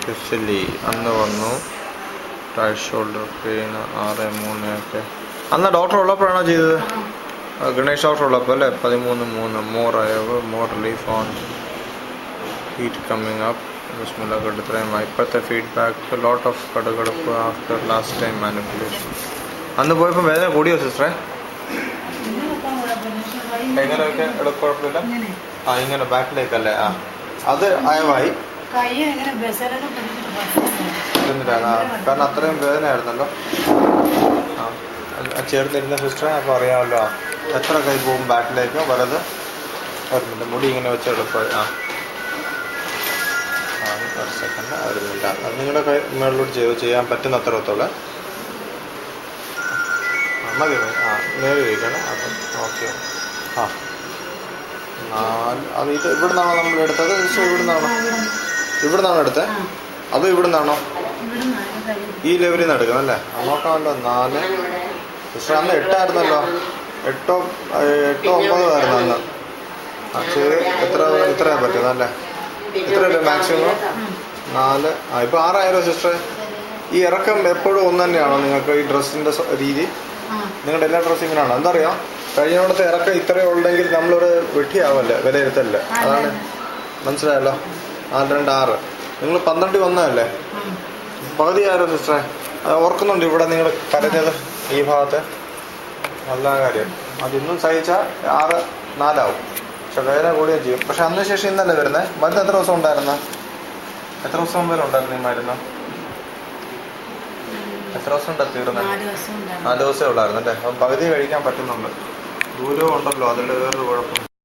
Specially അന്ന് വന്നു right shoulder pain 6-3 ഒക്കെ. അന്ന് ഡോക്ടർ ഉള്ളപ്പോഴാണോ ചെയ്തത്? ഗണേഷ് ഡോക്ടർ ഉള്ളപ്പോൾ അല്ലേ? 13-3 മോർ അയവ് more relief on heat coming up ബിസ്മില്ലാഹ് ഇത്രയുമായി. ഇപ്പോഴത്തെ ഫീഡ്ബാക്ക് ലോട്ട് ഓഫ് കടുകടുപ്പ് ആഫ്റ്റർ ലാസ്റ്റ് ടൈം മാനിപ്പുലേഷൻ. അന്ന് പോയപ്പോൾ വേദന കൂടിയോ സിസ്റ്ററെ? എങ്ങനെയൊക്കെ കുഴപ്പമില്ല. ഇങ്ങനെ ബാക്കിലേക്കല്ലേ? അത് അയവായി കാരണം അത്രയും വേദനയായിരുന്നല്ലോ. ചേർന്നിരുന്ന സിസ്റ്ററെ അപ്പോൾ അറിയാമല്ലോ. എത്ര കൈ പോകും ബാക്കിലേക്ക്? വലത് വരുന്നില്ല. മുടി ഇങ്ങനെ വെച്ച് എളുപ്പമായി. ഒരു സെക്കൻഡ് വരുന്നില്ല. അത് നിങ്ങളുടെ കൈ മുകളിലോട്ട് ചെയ്യാൻ പറ്റുന്ന അത്രത്തോളം മതി. നേരെ കഴിക്കണം. അപ്പം ഓക്കെ. അത് ഇത് ഇവിടെ നിന്നാണോ നമ്മൾ എടുത്തത്? ഇവിടെ നിന്നാണോ എടുത്തത്? അതോ ഇവിടെ നിന്നാണോ? ഈ ലെവലിൽ നിന്ന് എടുക്കണം അല്ലേ? നോക്കാമല്ലോ. 4 സിസ്റ്റർ അന്ന് 8 8 9 ആയിരുന്നു അന്ന്. ഇത്രയാ പറ്റുന്നത് അല്ലേ? ഇത്രയല്ലേ മാക്സിമം? 4 ഇപ്പൊ 6 ആയാലോ സിസ്റ്റർ? ഈ ഇറക്കം എപ്പോഴും ഒന്ന് തന്നെയാണോ നിങ്ങൾക്ക്? ഈ ഡ്രസ്സിന്റെ രീതി നിങ്ങളുടെ എല്ലാ ഡ്രസ്സും ഇങ്ങനെയാണോ? എന്താ അറിയാം, കഴിഞ്ഞോടത്തെ ഇറക്കം ഇത്രയേ ഉള്ളെങ്കിൽ നമ്മളൊരു വെട്ടിയാവല്ലേ, വിലയിരുത്തല്ലേ. അതാണ് മനസ്സിലായല്ലോ. 4, 2, 6. നിങ്ങൾ 12 വന്നതല്ലേ? പകുതിയായിരുന്നു സിസ്റ്ററെ. ഓർക്കുന്നുണ്ട് ഇവിടെ നിങ്ങൾ കരഞ്ഞത് ഈ ഭാഗത്ത്? നല്ല കാര്യം. അതിന്നും സഹിച്ചാൽ 6, 4 ആവും. പക്ഷെ വേദന കൂടുകയും ചെയ്യും. പക്ഷെ അന്ന് ശേഷം ഇന്നല്ലേ വരുന്നത്? മരുന്ന് എത്ര ദിവസം ഉണ്ടായിരുന്ന? എത്ര ദിവസം വരെ ഉണ്ടായിരുന്നു ഈ മരുന്ന്? എത്ര ദിവസം ഉണ്ട് തീർന്നത്? 4 ദിവസമേ ഉള്ളായിരുന്നു അല്ലേ? അപ്പം പകുതി കഴിക്കാൻ പറ്റുന്നുണ്ട്. ദൂരവും ഉണ്ടല്ലോ, അതിൻ്റെ വേറൊരു കുഴപ്പം.